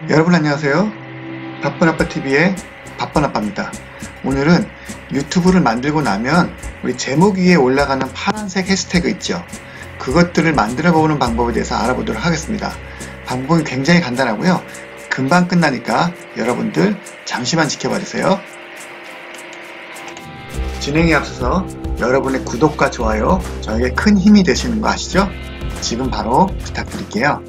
여러분 안녕하세요. 바쁜아빠TV의 바쁜아빠입니다. 오늘은 유튜브를 만들고 나면 우리 제목 위에 올라가는 파란색 해시태그 있죠. 그것들을 만들어 보는 방법에 대해서 알아보도록 하겠습니다. 방법이 굉장히 간단하고요. 금방 끝나니까 여러분들 잠시만 지켜봐 주세요. 진행에 앞서서 여러분의 구독과 좋아요 저에게 큰 힘이 되시는 거 아시죠? 지금 바로 부탁드릴게요.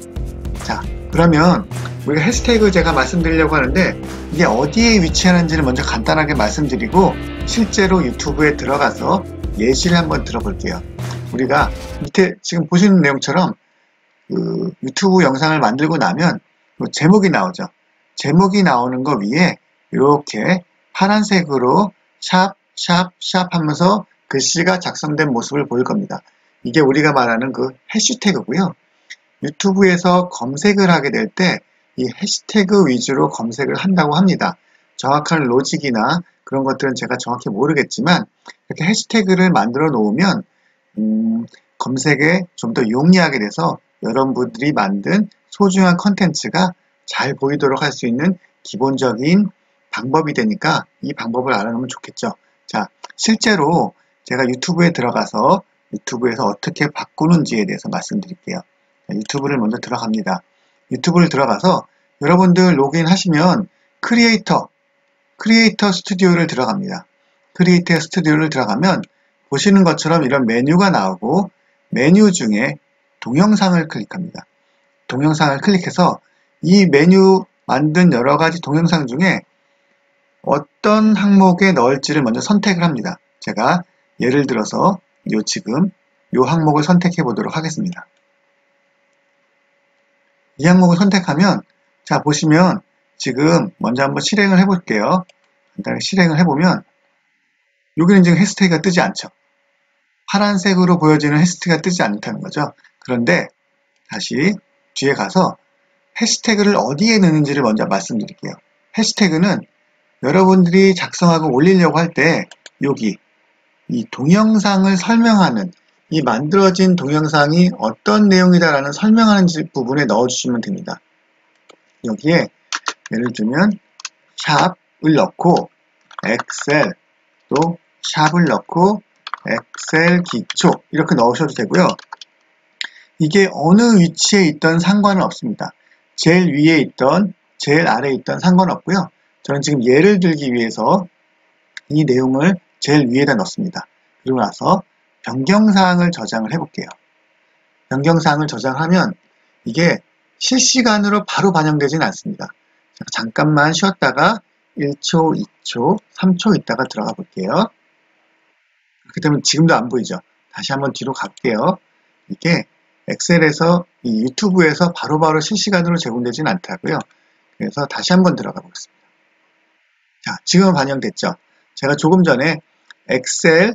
자, 그러면 우리가 해시태그 제가 말씀드리려고 하는데 이게 어디에 위치하는지를 먼저 간단하게 말씀드리고 실제로 유튜브에 들어가서 예시를 한번 들어볼게요. 우리가 밑에 지금 보시는 내용처럼 유튜브 영상을 만들고 나면 제목이 나오죠. 제목이 나오는 거 위에 이렇게 파란색으로 샵 하면서 글씨가 작성된 모습을 보일 겁니다. 이게 우리가 말하는 그 해시태그고요. 유튜브에서 검색을 하게 될 때 이 해시태그 위주로 검색을 한다고 합니다. 정확한 로직이나 그런 것들은 제가 정확히 모르겠지만 이렇게 해시태그를 만들어 놓으면 검색에 좀 더 용이하게 돼서 여러분들이 만든 소중한 컨텐츠가 잘 보이도록 할 수 있는 기본적인 방법이 되니까 이 방법을 알아놓으면 좋겠죠. 자, 실제로 제가 유튜브에 들어가서 유튜브에서 어떻게 바꾸는지에 대해서 말씀드릴게요. 유튜브를 먼저 들어갑니다. 유튜브를 들어가서 여러분들 로그인 하시면 크리에이터 스튜디오를 들어갑니다. 크리에이터 스튜디오를 들어가면 보시는 것처럼 이런 메뉴가 나오고 메뉴 중에 동영상을 클릭합니다. 동영상을 클릭해서 이 메뉴 만든 여러 가지 동영상 중에 어떤 항목에 넣을지를 먼저 선택을 합니다. 제가 예를 들어서 지금 이 항목을 선택해 보도록 하겠습니다. 이 항목을 선택하면 자 보시면 지금 먼저 한번 실행을 해볼게요. 간단하게 실행을 해보면 여기는 지금 해시태그가 뜨지 않죠. 파란색으로 보여지는 해시태그가 뜨지 않다는 거죠. 그런데 다시 뒤에 가서 해시태그를 어디에 넣는지를 먼저 말씀드릴게요. 해시태그는 여러분들이 작성하고 올리려고 할 때 여기 이 동영상을 설명하는 이 만들어진 동영상이 어떤 내용이다라는 설명하는 부분에 넣어주시면 됩니다. 여기에 예를 들면 샵을 넣고 엑셀 또 샵을 넣고 엑셀 기초 이렇게 넣으셔도 되고요. 이게 어느 위치에 있던 상관은 없습니다. 제일 위에 있던 제일 아래에 있던 상관없고요. 저는 지금 예를 들기 위해서 이 내용을 제일 위에다 넣습니다. 그리고 나서 변경사항을 저장을 해볼게요. 변경사항을 저장하면 이게 실시간으로 바로 반영되지는 않습니다. 잠깐만 쉬었다가 1초, 2초, 3초 있다가 들어가 볼게요. 그렇기 때문에 지금도 안 보이죠? 다시 한번 뒤로 갈게요. 이게 엑셀에서 이 유튜브에서 바로바로 실시간으로 제공되지는 않다고요. 그래서 다시 한번 들어가 보겠습니다. 자, 지금은 반영됐죠? 제가 조금 전에 엑셀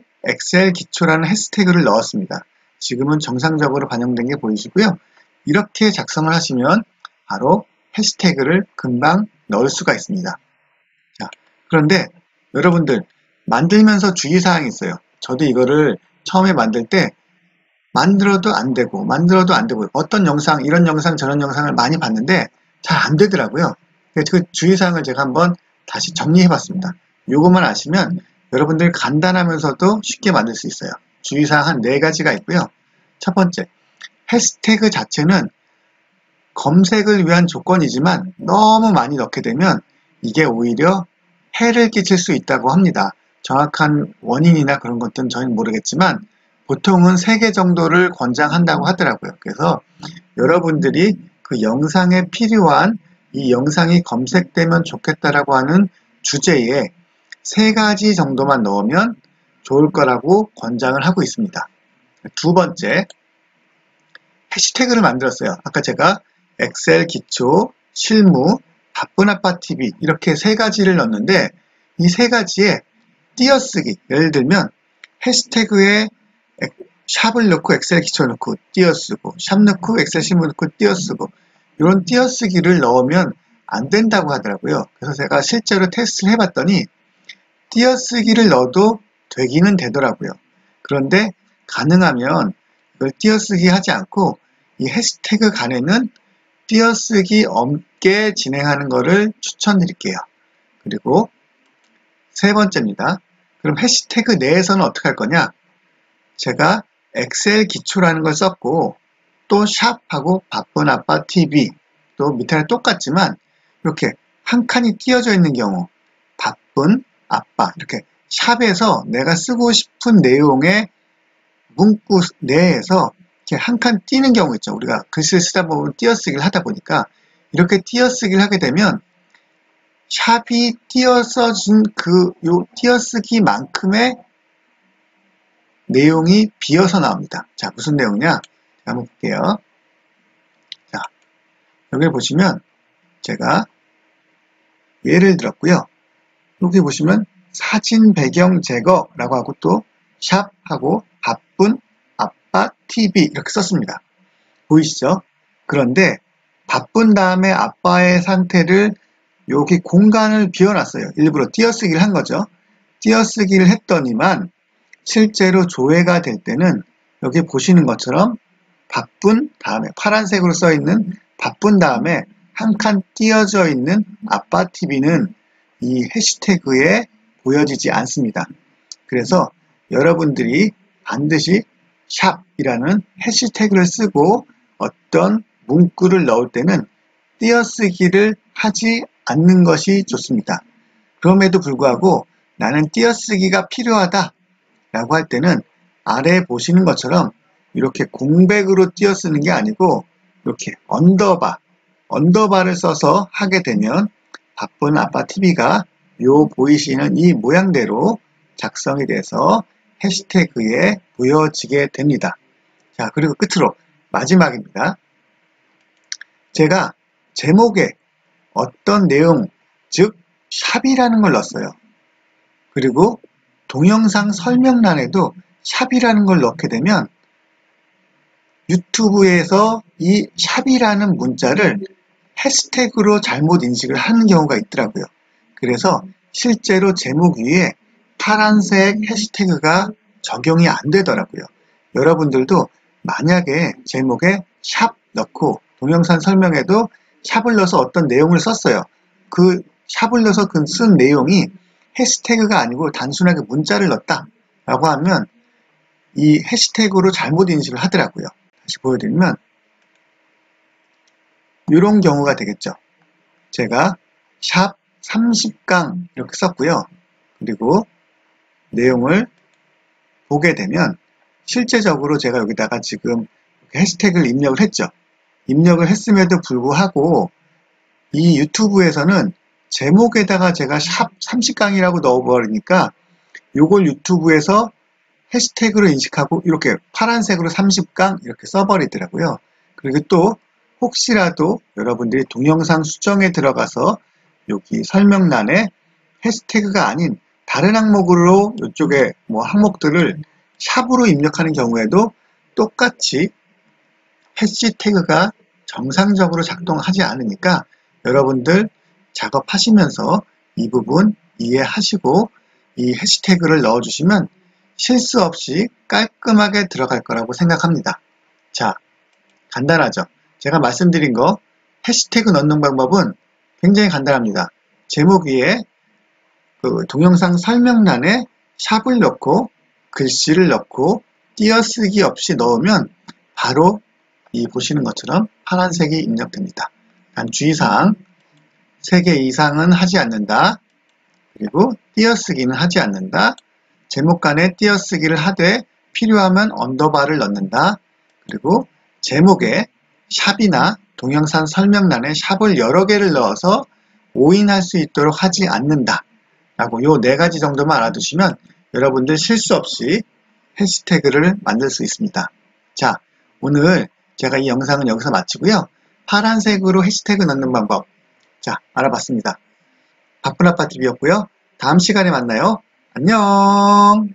기초라는 해시태그를 넣었습니다. 지금은 정상적으로 반영된 게 보이시고요. 이렇게 작성을 하시면 바로 해시태그를 금방 넣을 수가 있습니다. 자, 그런데 여러분들 만들면서 주의사항이 있어요. 저도 이거를 처음에 만들 때 만들어도 안 되고 어떤 영상, 이런 영상, 저런 영상을 많이 봤는데 잘 안 되더라고요. 그 주의사항을 제가 한번 다시 정리해 봤습니다. 이것만 아시면 여러분들 간단하면서도 쉽게 만들 수 있어요. 주의사항 한 4가지가 있고요. 첫 번째, 해시태그 자체는 검색을 위한 조건이지만 너무 많이 넣게 되면 이게 오히려 해를 끼칠 수 있다고 합니다. 정확한 원인이나 그런 것들은 저희는 모르겠지만 보통은 3개 정도를 권장한다고 하더라고요. 그래서 여러분들이 그 영상에 필요한 이 영상이 검색되면 좋겠다라고 하는 주제에 3가지 정도만 넣으면 좋을 거라고 권장을 하고 있습니다. 두 번째, 해시태그를 만들었어요. 아까 제가 엑셀 기초, 실무, 바쁜아빠TV 이렇게 3가지를 넣었는데 이 3가지에 띄어쓰기, 예를 들면 해시태그에 샵을 넣고 엑셀 기초 넣고 띄어쓰고 샵 넣고 엑셀 실무 넣고 띄어쓰고 이런 띄어쓰기를 넣으면 안 된다고 하더라고요. 그래서 제가 실제로 테스트를 해봤더니 띄어쓰기를 넣어도 되기는 되더라고요. 그런데 가능하면 이걸 띄어쓰기 하지 않고 이 해시태그 간에는 띄어쓰기 쉽게 진행하는 것을 추천드릴게요. 그리고 세 번째입니다. 그럼 해시태그 내에서는 어떻게 할 거냐? 제가 엑셀 기초라는 걸 썼고 또 샵하고 바쁜 아빠 TV 또 밑에는 똑같지만 이렇게 한 칸이 띄어져 있는 경우 바쁜 아빠 이렇게 샵에서 내가 쓰고 싶은 내용의 문구 내에서 이렇게 한 칸 띄는 경우 있죠. 우리가 글씨를 쓰다 보면 띄어쓰기를 하다 보니까 이렇게 띄어쓰기를 하게 되면 샵이 띄어서진 요 띄어쓰기만큼의 내용이 비어서 나옵니다. 자, 무슨 내용이냐? 한번 볼게요. 자, 여기 보시면 제가 예를 들었고요. 여기 보시면 사진 배경 제거라고 하고 또 샵하고 바쁜 아빠 TV 이렇게 썼습니다. 보이시죠? 그런데 바쁜 다음에 아빠의 상태를 여기 공간을 비워놨어요. 일부러 띄어쓰기를 한 거죠. 띄어쓰기를 했더니만 실제로 조회가 될 때는 여기 보시는 것처럼 바쁜 다음에 파란색으로 써있는 바쁜 다음에 한 칸 띄어져 있는 아빠 TV는 이 해시태그에 보여지지 않습니다. 그래서 여러분들이 반드시 샵이라는 해시태그를 쓰고 어떤 문구를 넣을 때는 띄어쓰기를 하지 않는 것이 좋습니다. 그럼에도 불구하고 나는 띄어쓰기가 필요하다 라고 할 때는 아래 보시는 것처럼 이렇게 공백으로 띄어쓰는 게 아니고 이렇게 언더바를 써서 하게 되면 바쁜 아빠 TV가 요 보이시는 이 모양대로 작성이 돼서 해시태그에 보여지게 됩니다. 자, 그리고 끝으로 마지막입니다. 제가 제목에 어떤 내용, 즉 샵이라는 걸 넣었어요. 그리고 동영상 설명란에도 샵이라는 걸 넣게 되면 유튜브에서 이 샵이라는 문자를 해시태그로 잘못 인식을 하는 경우가 있더라고요. 그래서 실제로 제목 위에 파란색 해시태그가 적용이 안 되더라고요. 여러분들도 만약에 제목에 샵 넣고 동영상 설명에도 샵을 넣어서 어떤 내용을 썼어요. 그 샵을 넣어서 그 쓴 내용이 해시태그가 아니고 단순하게 문자를 넣었다 라고 하면 이 해시태그로 잘못 인식을 하더라고요. 다시 보여드리면 이런 경우가 되겠죠. 제가 샵 30강 이렇게 썼고요. 그리고 내용을 보게 되면 실제적으로 제가 여기다가 지금 해시태그를 입력을 했죠. 입력을 했음에도 불구하고 이 유튜브에서는 제목에다가 제가 샵 30강이라고 넣어버리니까 요걸 유튜브에서 해시태그로 인식하고 이렇게 파란색으로 30강 이렇게 써버리더라고요. 그리고 또 혹시라도 여러분들이 동영상 수정에 들어가서 여기 설명란에 해시태그가 아닌 다른 항목으로 이쪽에 뭐 항목들을 샵으로 입력하는 경우에도 똑같이 해시태그가 정상적으로 작동하지 않으니까 여러분들 작업하시면서 이 부분 이해하시고 이 해시태그를 넣어주시면 실수 없이 깔끔하게 들어갈 거라고 생각합니다. 자, 간단하죠? 제가 말씀드린 거 해시태그 넣는 방법은 굉장히 간단합니다. 제목 위에 그 동영상 설명란에 샵을 넣고 글씨를 넣고 띄어쓰기 없이 넣으면 바로 이 보시는 것처럼 파란색이 입력됩니다. 단 주의사항 3개 이상은 하지 않는다. 그리고 띄어쓰기는 하지 않는다. 제목간에 띄어쓰기를 하되 필요하면 언더바를 넣는다. 그리고 제목에 샵이나 동영상 설명란에 샵을 여러 개를 넣어서 오인할 수 있도록 하지 않는다. 라고 요 4가지 정도만 알아두시면 여러분들 실수 없이 해시태그를 만들 수 있습니다. 자, 오늘 제가 이 영상은 여기서 마치고요. 파란색으로 해시태그 넣는 방법 자, 알아봤습니다. 바쁜 아빠 TV였고요. 다음 시간에 만나요. 안녕.